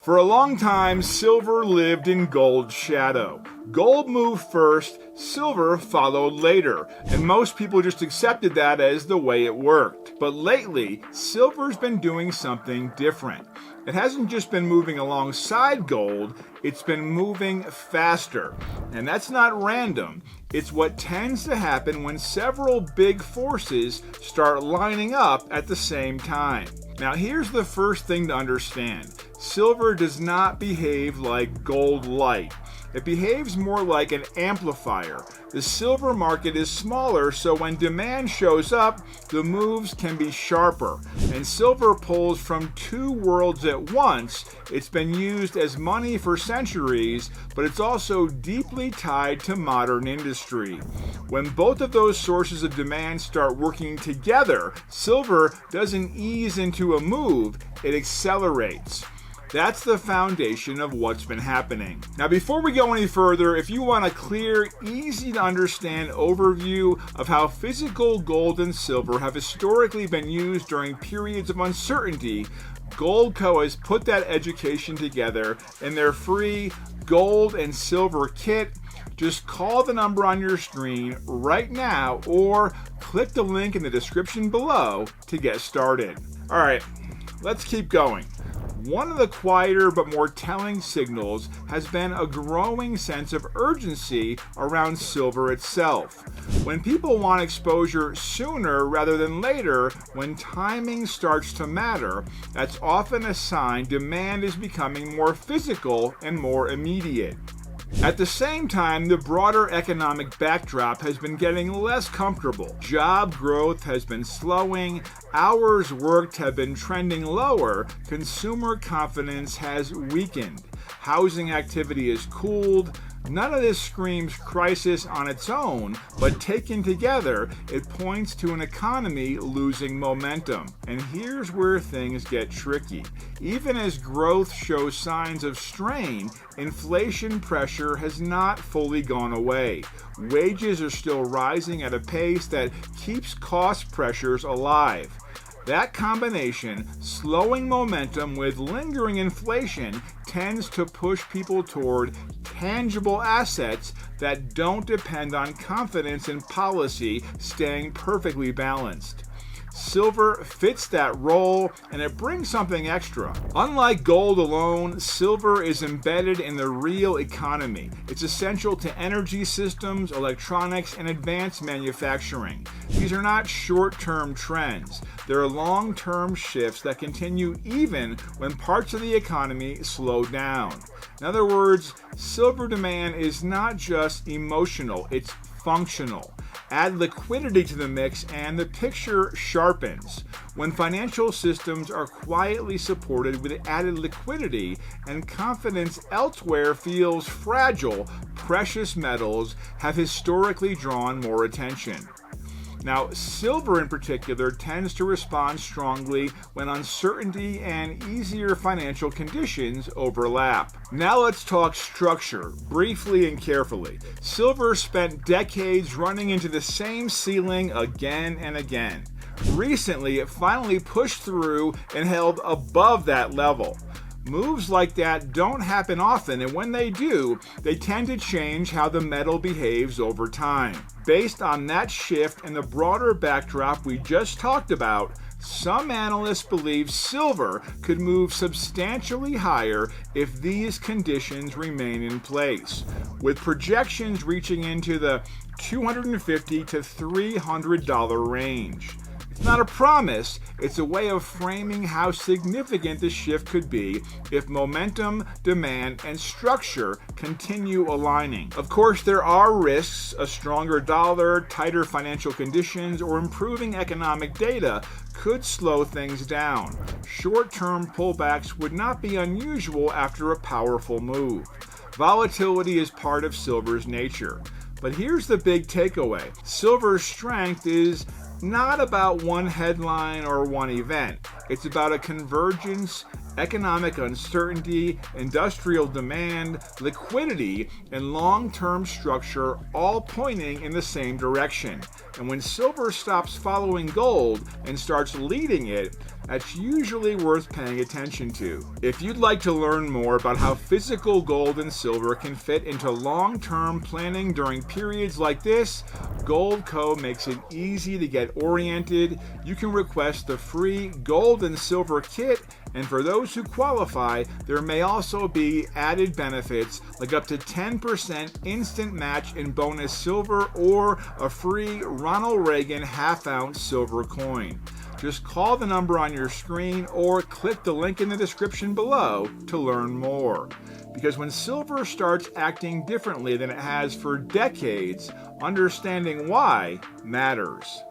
For a long time, silver lived in gold's shadow. Gold moved first, silver followed later, and most people just accepted that as the way it worked. But lately, silver's been doing something different. It hasn't just been moving alongside gold, it's been moving faster. And that's not random. It's what tends to happen when several big forces start lining up at the same time. Now here's the first thing to understand. Silver does not behave like gold light. It behaves more like an amplifier. The silver market is smaller, so when demand shows up, the moves can be sharper. And silver pulls from two worlds at once. It's been used as money for centuries, but it's also deeply tied to modern industry. When both of those sources of demand start working together, silver doesn't ease into a move, it accelerates. That's the foundation of what's been happening. Now, before we go any further, if you want a clear, easy to understand overview of how physical gold and silver have historically been used during periods of uncertainty, Goldco has put that education together in their free gold and silver kit. Just call the number on your screen right now or click the link in the description below to get started. All right, let's keep going. One of the quieter but more telling signals has been a growing sense of urgency around silver itself. When people want exposure sooner rather than later, when timing starts to matter, that's often a sign demand is becoming more physical and more immediate. At the same time, the broader economic backdrop has been getting less comfortable. Job growth has been slowing, hours worked have been trending lower, consumer confidence has weakened, housing activity has cooled. None of this screams crisis on its own, but taken together, it points to an economy losing momentum. And here's where things get tricky. Even as growth shows signs of strain, inflation pressure has not fully gone away. Wages are still rising at a pace that keeps cost pressures alive. That combination, slowing momentum with lingering inflation, tends to push people toward tangible assets that don't depend on confidence in policy staying perfectly balanced. Silver fits that role, and it brings something extra. Unlike gold alone, silver is embedded in the real economy. It's essential to energy systems, electronics, and advanced manufacturing. These are not short-term trends. They're long-term shifts that continue even when parts of the economy slow down. In other words, silver demand is not just emotional, it's functional. Add liquidity to the mix and the picture sharpens. When financial systems are quietly supported with added liquidity and confidence elsewhere feels fragile, precious metals have historically drawn more attention. Now, silver in particular tends to respond strongly when uncertainty and easier financial conditions overlap. Now let's talk structure, briefly and carefully. Silver spent decades running into the same ceiling again and again. Recently, it finally pushed through and held above that level. Moves like that don't happen often, and when they do, they tend to change how the metal behaves over time. Based on that shift and the broader backdrop we just talked about, some analysts believe silver could move substantially higher if these conditions remain in place, with projections reaching into the $250 to $300 range. It's not a promise, it's a way of framing how significant the shift could be if momentum, demand, and structure continue aligning. Of course, there are risks. A stronger dollar, tighter financial conditions, or improving economic data could slow things down. Short-term pullbacks would not be unusual after a powerful move. Volatility is part of silver's nature. But here's the big takeaway. Silver's strength is not about one headline or one event. It's about a convergence, economic uncertainty, industrial demand, liquidity, and long-term structure all pointing in the same direction. And when silver stops following gold and starts leading it, that's usually worth paying attention to. If you'd like to learn more about how physical gold and silver can fit into long-term planning during periods like this, Goldco makes it easy to get oriented. You can request the free gold and silver kit, and for those who qualify, there may also be added benefits like up to 10% instant match in bonus silver or a free Ronald Reagan half-ounce silver coin. Just call the number on your screen or click the link in the description below to learn more. Because when silver starts acting differently than it has for decades, understanding why matters.